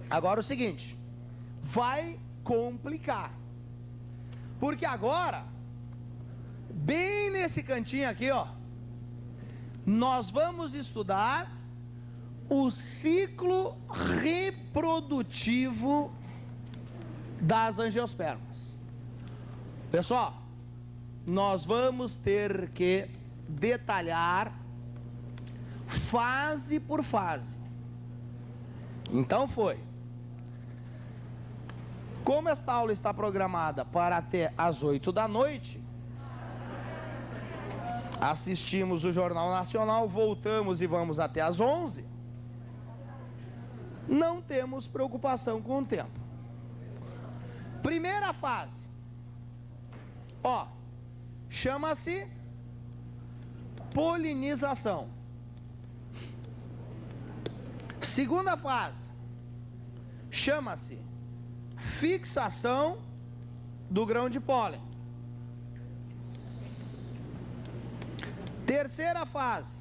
Agora o seguinte, vai complicar. Porque agora, bem nesse cantinho aqui, ó, nós vamos estudar o ciclo reprodutivo das angiospermas. Pessoal, nós vamos ter que detalhar fase por fase. Então foi. Como esta aula está programada para até às 8 da noite, assistimos o Jornal Nacional, voltamos e vamos até às 11. Não temos preocupação com o tempo. Primeira fase, ó, chama-se polinização. Segunda fase, chama-se fixação do grão de pólen. Terceira fase,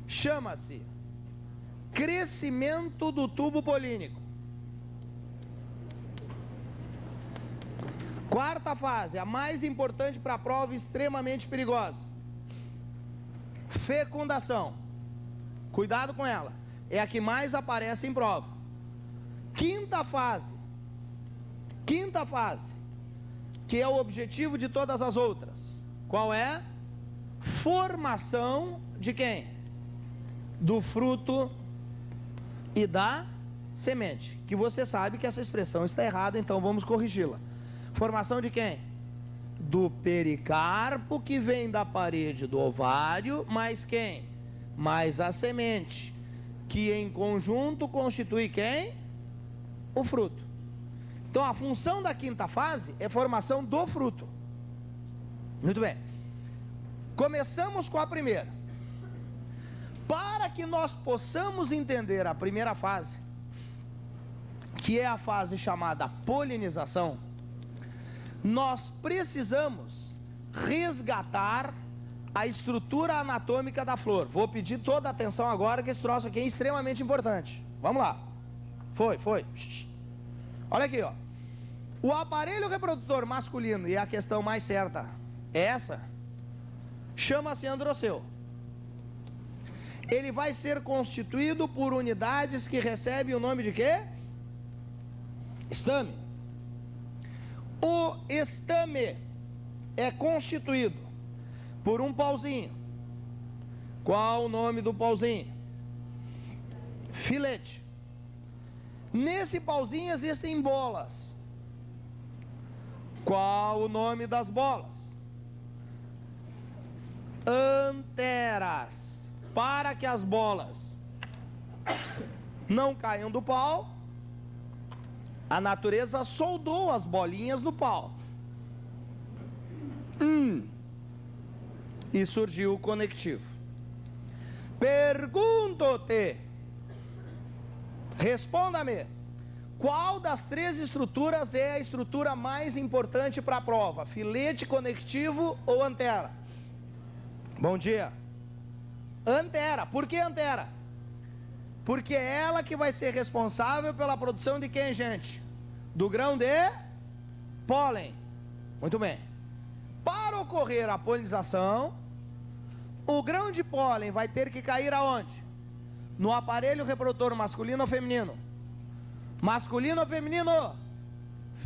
chama-se crescimento do tubo polínico. Quarta fase, a mais importante para a prova, extremamente perigosa, fecundação. Cuidado com ela, é a que mais aparece em prova. Quinta fase, que é o objetivo de todas as outras. Qual é? Formação de quem? Do fruto e da semente. Que você sabe que essa expressão está errada, então vamos corrigi-la. Formação de quem? Do pericarpo, que vem da parede do ovário, mais quem? Mais a semente, que em conjunto constitui quem? O fruto. Então a função da quinta fase é formação do fruto. Muito bem. Começamos com a primeira. Para que nós possamos entender a primeira fase, que é a fase chamada polinização, nós precisamos resgatar a estrutura anatômica da flor. Vou pedir toda a atenção agora, que esse troço aqui é extremamente importante. Vamos lá. Foi. Olha aqui, ó. O aparelho reprodutor masculino, e a questão mais certa é essa, chama-se androceu. Ele vai ser constituído por unidades que recebem o nome de quê? Estame. O estame é constituído por um pauzinho. Qual o nome do pauzinho? Filete. Nesse pauzinho existem bolas. Qual o nome das bolas? Anteras. Para que as bolas não caiam do pau, a natureza soldou as bolinhas no pau. E surgiu o conectivo. Pergunto-te, responda-me, qual das três estruturas é a estrutura mais importante para a prova? Filete, conectivo ou antera? Bom dia. Antera. Por que antera? Porque é ela que vai ser responsável pela produção de quem, gente? Do grão de pólen. Muito bem. Para ocorrer a polinização, o grão de pólen vai ter que cair aonde? No aparelho reprodutor masculino ou feminino? Masculino ou feminino?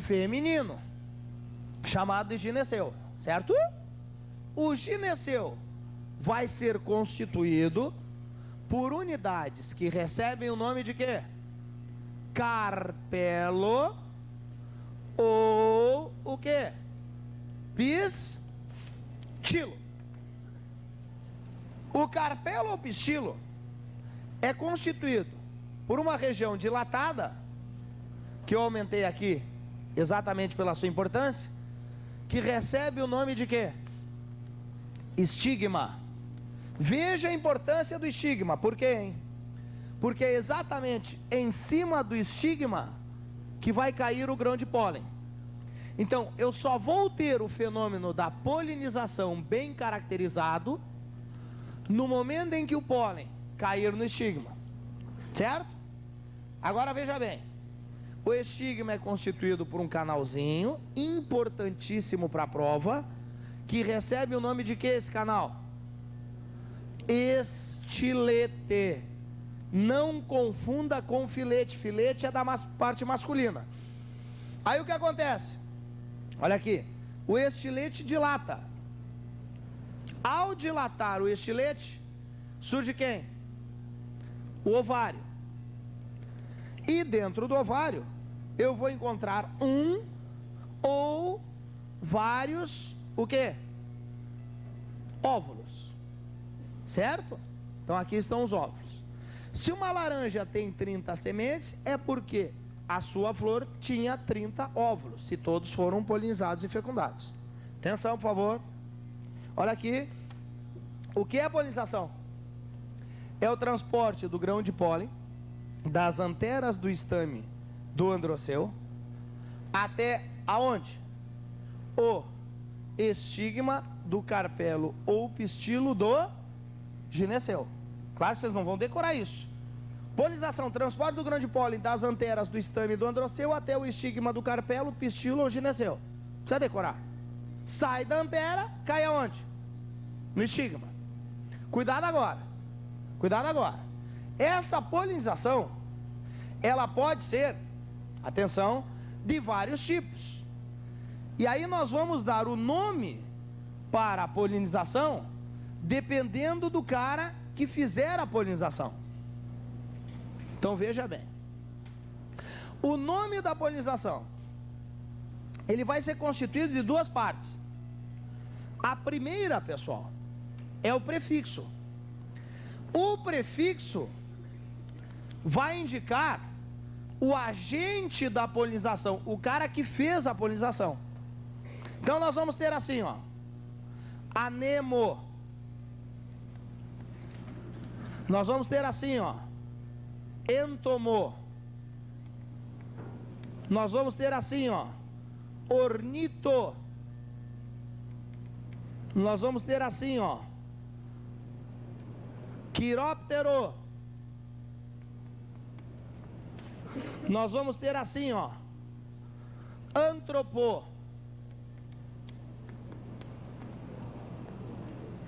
Feminino. Chamado de gineceu, certo? O gineceu vai ser constituído por unidades que recebem o nome de quê? Carpelo ou o quê? Pistilo. O carpelo ou pistilo é constituído por uma região dilatada, que eu aumentei aqui exatamente pela sua importância, que recebe o nome de quê? Estigma. Veja a importância do estigma. Por quê, hein? Porque é exatamente em cima do estigma que vai cair o grão de pólen. Então, eu só vou ter o fenômeno da polinização bem caracterizado no momento em que o pólen cair no estigma. Certo? Agora veja bem. O estigma é constituído por um canalzinho, importantíssimo para a prova, que recebe o nome de que esse canal? Estilete. Não confunda com filete. Filete é da parte masculina. Aí o que acontece? Olha aqui. O estilete dilata. Ao dilatar o estilete, surge quem? O ovário. E dentro do ovário, eu vou encontrar um ou vários, o quê? Óvulos. Certo? Então aqui estão os óvulos. Se uma laranja tem 30 sementes, é porque a sua flor tinha 30 óvulos, se todos foram polinizados e fecundados. Atenção, por favor. Olha aqui. O que é polinização? É o transporte do grão de pólen das anteras do estame do androceu até aonde? O estigma do carpelo ou pistilo do gineceu. Claro que vocês não vão decorar isso. Polinização, transporte do grão de pólen das anteras do estame do androceu até o estigma do carpelo, pistilo ou gineceu. Precisa decorar. Sai da antera, cai aonde? No estigma. Cuidado agora. Cuidado agora. Essa polinização, ela pode ser, atenção, de vários tipos. E aí nós vamos dar o nome para a polinização, dependendo do cara que fizer a polinização. Então veja bem. O nome da polinização, ele vai ser constituído de duas partes. A primeira, pessoal, é o prefixo. O prefixo vai indicar o agente da polinização, o cara que fez a polinização. Então nós vamos ter assim, ó, anemo. Nós vamos ter assim, ó, entomo. Nós vamos ter assim, ó, ornito. Nós vamos ter assim, ó, quiróptero. Nós vamos ter assim, ó, antropo.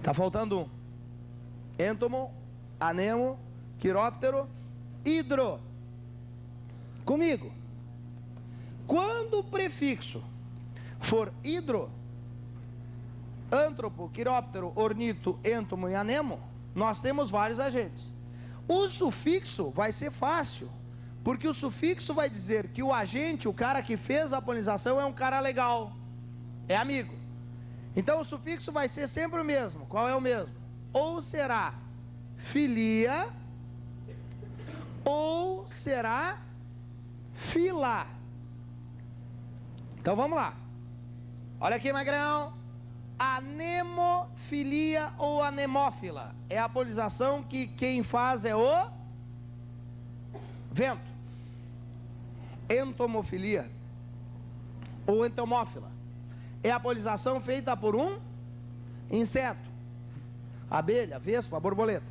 Tá faltando um. Entomo, anemo, quiróptero, hidro. Comigo. Quando o prefixo for hidro, antropo, quiróptero, ornito, entomo e anemo, nós temos vários agentes. O sufixo vai ser fácil, porque o sufixo vai dizer que o agente, o cara que fez a polinização, é um cara legal, é amigo. Então o sufixo vai ser sempre o mesmo. Qual é o mesmo? Ou será filia, ou será fila. Então vamos lá. Olha aqui, magrão. Anemofilia ou anemófila é a polinização que quem faz é o vento. Entomofilia ou entomófila é a polinização feita por um inseto, abelha, vespa, borboleta.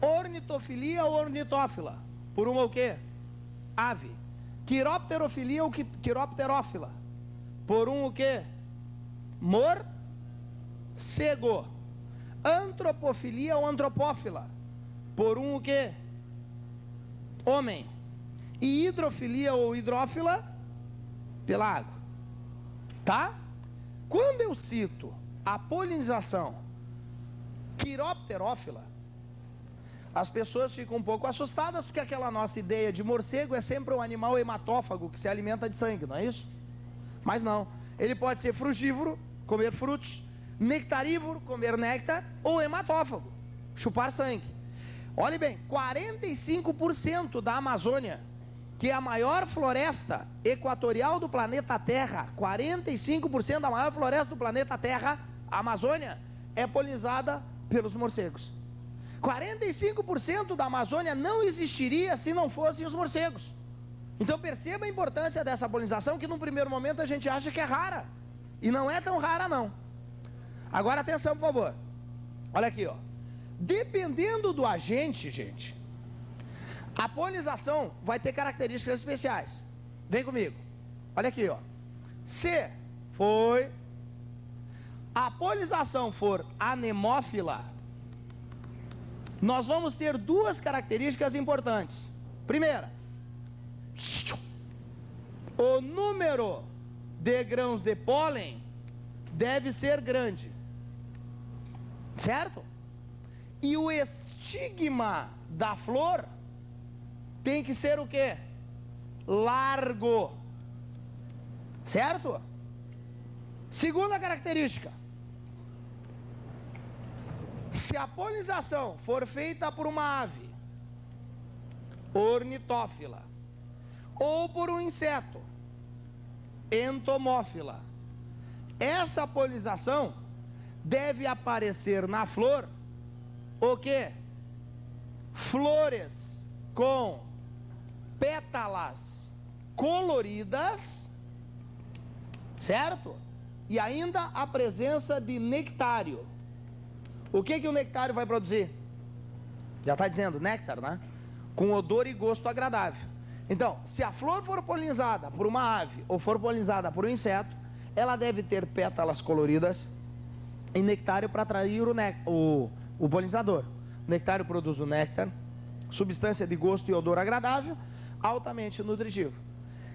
Ornitofilia ou ornitófila, por uma o quê? Ave. Quiropterofilia ou quiropterófila, por um o quê? Morcego. Antropofilia ou antropófila, por um o quê? Homem. E hidrofilia ou hidrófila, pela água. Tá? Quando eu cito a polinização quiropterófila, as pessoas ficam um pouco assustadas, porque aquela nossa ideia de morcego é sempre um animal hematófago que se alimenta de sangue, não é isso? Mas não, ele pode ser frugívoro, comer frutos, nectarívoro, comer néctar, ou hematófago, chupar sangue. Olhe bem, 45% da Amazônia, que é a maior floresta equatorial do planeta Terra, 45% da maior floresta do planeta Terra, a Amazônia, é polinizada pelos morcegos. 45% da Amazônia não existiria se não fossem os morcegos. Então perceba a importância dessa polinização, que num primeiro momento a gente acha que é rara, e não é tão rara não. Agora atenção, por favor. Olha aqui, ó. Dependendo do agente, gente, A polinização vai ter características especiais. Vem comigo. Olha aqui, ó. Se a polinização for anemófila, nós vamos ter duas características importantes. Primeira, o número de grãos de pólen deve ser grande, certo? E o estigma da flor tem que ser o quê? Largo, certo? Segunda característica: se a polinização for feita por uma ave ornitófila ou por um inseto entomófila, essa polinização deve aparecer na flor o quê? Flores com pétalas coloridas, certo? E ainda a presença de nectário. O que o nectário vai produzir? Já está dizendo, néctar, né? Com odor e gosto agradável. Então, se a flor for polinizada por uma ave ou for polinizada por um inseto, ela deve ter pétalas coloridas e nectário para atrair o polinizador. O nectário produz o néctar, substância de gosto e odor agradável, altamente nutritivo.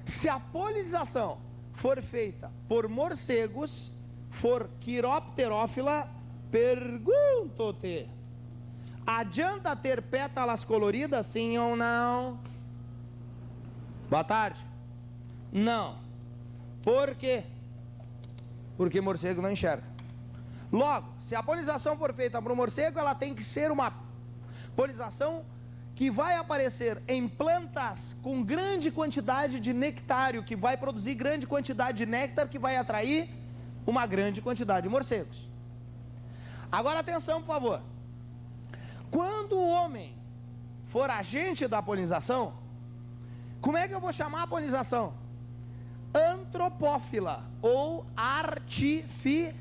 Se a polinização for feita por morcegos, for quiropterófila, pergunto-te, adianta ter pétalas coloridas, sim ou não? Boa tarde. Não. Por quê? Porque morcego não enxerga. Logo, se a polinização for feita por um morcego, ela tem que ser uma polinização que vai aparecer em plantas com grande quantidade de nectário, que vai produzir grande quantidade de néctar, que vai atrair uma grande quantidade de morcegos. Agora atenção, por favor. Quando o homem for agente da polinização, como é que eu vou chamar a polinização? Antropófila ou artificial.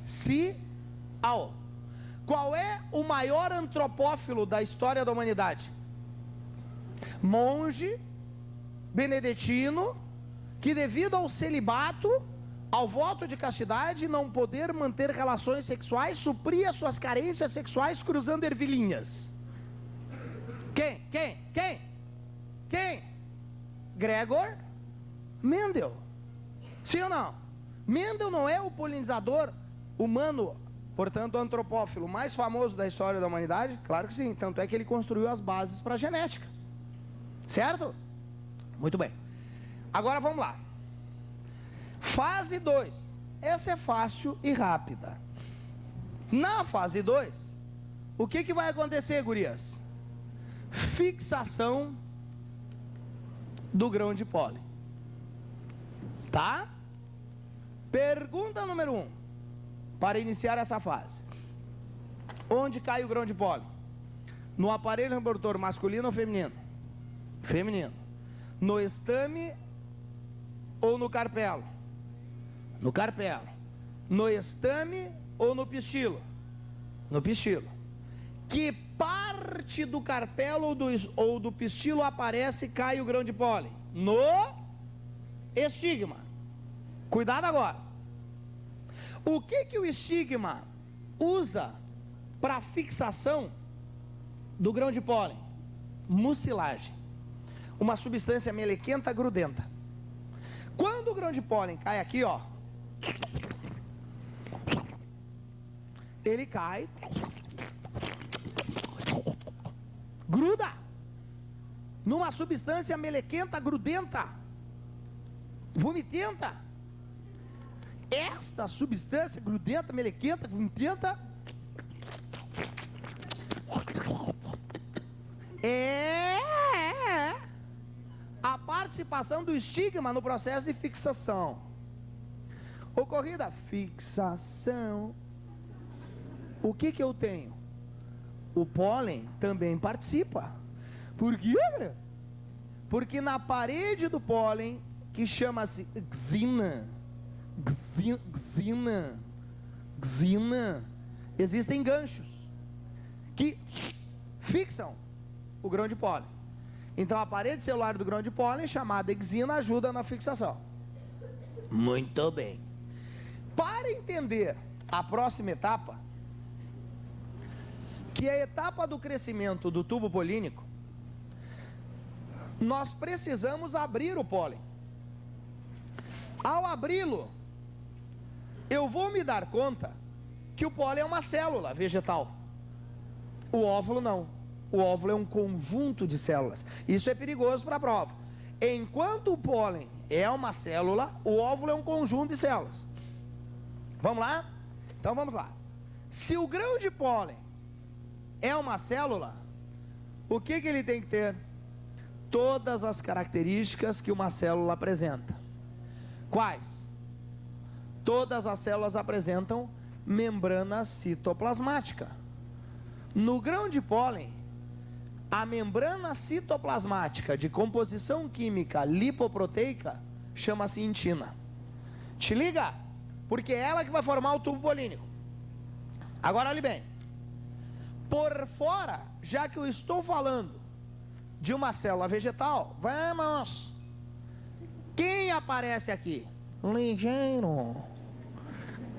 Qual é o maior antropófilo da história da humanidade? Monge beneditino, que devido ao celibato, ao voto de castidade, não poder manter relações sexuais, supria suas carências sexuais cruzando ervilhinhas. Quem? Gregor Mendel. Sim ou não? Mendel não é o polinizador humano, portanto antropófilo, mais famoso da história da humanidade? Claro que sim, tanto é que ele construiu as bases para a genética. Certo? Muito bem. Agora vamos lá. Fase 2. Essa é fácil e rápida. Na fase 2, o que vai acontecer, gurias? Fixação do grão de pólen. Tá? Pergunta número 1. Para iniciar essa fase. Onde cai o grão de pólen? No aparelho reprodutor masculino ou feminino? Feminino. No estame ou no carpelo? No carpelo. No estame ou no pistilo? No pistilo. Que parte do carpelo ou do pistilo aparece e cai o grão de pólen? No estigma. Cuidado agora. O que o estigma usa para fixação do grão de pólen? Mucilagem. Uma substância melequenta grudenta. Quando o grão de pólen cai aqui, ó, ele cai, gruda numa substância melequenta grudenta, vomitenta. Esta substância grudenta, melequenta, vomitenta é a participação do estigma no processo de fixação. Ocorrida a fixação, o que eu tenho? O pólen também participa. Por quê? Porque na parede do pólen, que chama-se xina, existem ganchos que fixam o grão de pólen. Então a parede celular do grão de pólen, chamada exina, ajuda na fixação. Muito bem. Para entender a próxima etapa, que é a etapa do crescimento do tubo polínico, nós precisamos abrir o pólen. Ao abri-lo, eu vou me dar conta que o pólen é uma célula vegetal. O óvulo não. O óvulo é um conjunto de células. Isso é perigoso para a prova. Enquanto o pólen é uma célula, o óvulo é um conjunto de células. Vamos lá? Então vamos lá. Se o grão de pólen é uma célula, o que ele tem que ter? Todas as características que uma célula apresenta. Quais? Todas as células apresentam membrana citoplasmática. No grão de pólen, a membrana citoplasmática de composição química lipoproteica chama-se intina. Te liga? Porque é ela que vai formar o tubo polínico. Agora olhe bem. Por fora, já que eu estou falando de uma célula vegetal, vamos. Quem aparece aqui? Ligeiro.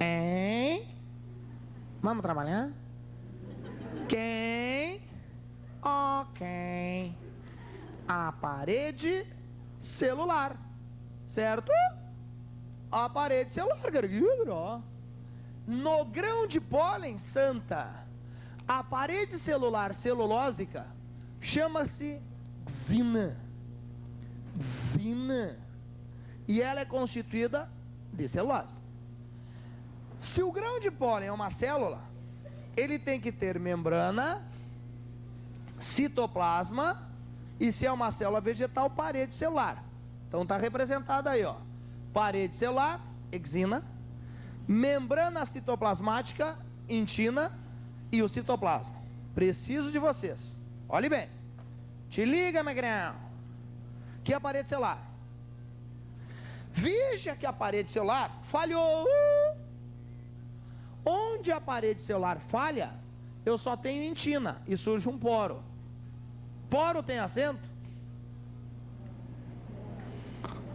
Hein? Vamos trabalhar? Quem? Ok. A parede celular. Certo? A parede celular. No grão de pólen, santa, a parede celular celulósica chama-se xina. Xina. E ela é constituída de celulose. Se o grão de pólen é uma célula, ele tem que ter membrana, citoplasma, e se é uma célula vegetal, parede celular. Então está representado aí, ó. Parede celular, exina, membrana citoplasmática, intina e o citoplasma. Preciso de vocês. Olhe bem. Te liga, Magrão. Que é a parede celular. Veja que a parede celular falhou. Onde a parede celular falha, eu só tenho intina e surge um poro. Poro tem acento?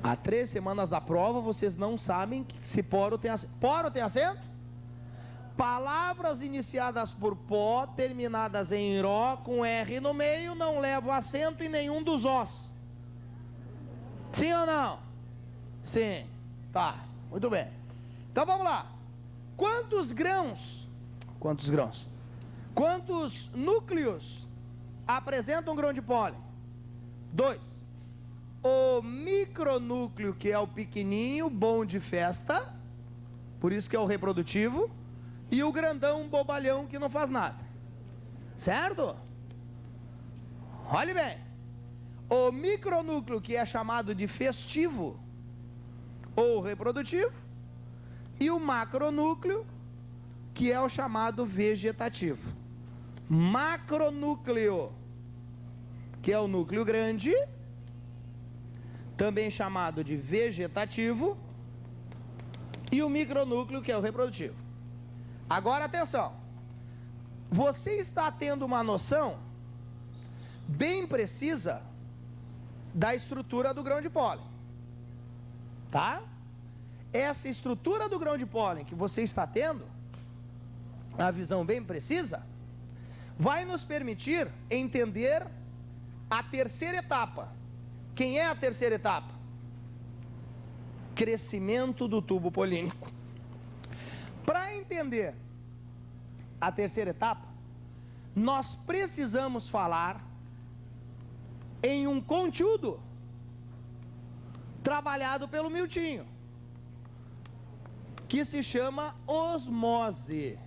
Há 3 semanas da prova, vocês não sabem se poro tem acento. Poro tem acento? Palavras iniciadas por pó, terminadas em ró, com R no meio, não levam acento em nenhum dos os. Sim ou não? Sim. Tá, muito bem. Então vamos lá. Quantos núcleos apresentam um grão de pólen? 2. O micronúcleo, que é o pequenininho, bom de festa, por isso que é o reprodutivo, e o grandão, bobalhão, que não faz nada. Certo? Olhe bem. O micronúcleo, que é chamado de festivo, ou reprodutivo, e o macronúcleo, que é o chamado vegetativo. Macronúcleo, que é o núcleo grande, também chamado de vegetativo, e o micronúcleo, que é o reprodutivo. Agora atenção, você está tendo uma noção bem precisa da estrutura do grão de pólen, tá? Essa estrutura do grão de pólen que você está tendo, a visão bem precisa, vai nos permitir entender a terceira etapa. Quem é a terceira etapa? Crescimento do tubo polínico. Para entender a terceira etapa, nós precisamos falar em um conteúdo trabalhado pelo Miltinho, que se chama osmose.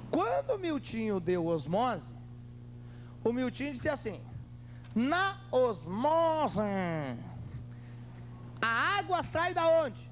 Quando o Miltinho deu osmose, o Miltinho disse assim: na osmose, a água sai da onde?